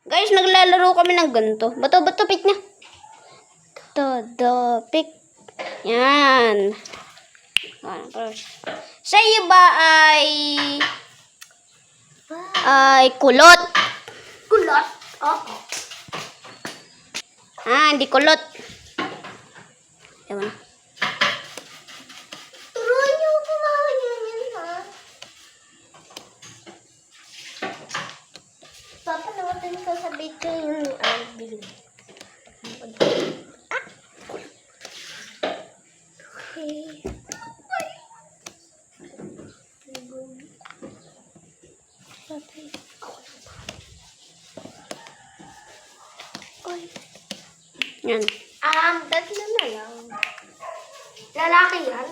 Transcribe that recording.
Guys, naglalaro kami ng ganito. Bato, pick na. Pick. Yan. Sa iba ay kulot. Kulot? Oo. Hindi kulot. Ewan. Turuan niyo ako yan, ha? Papa, nawatin ko sa bito yung bilig. Okay. Yan. Tatlo na lang. Lalaki yan.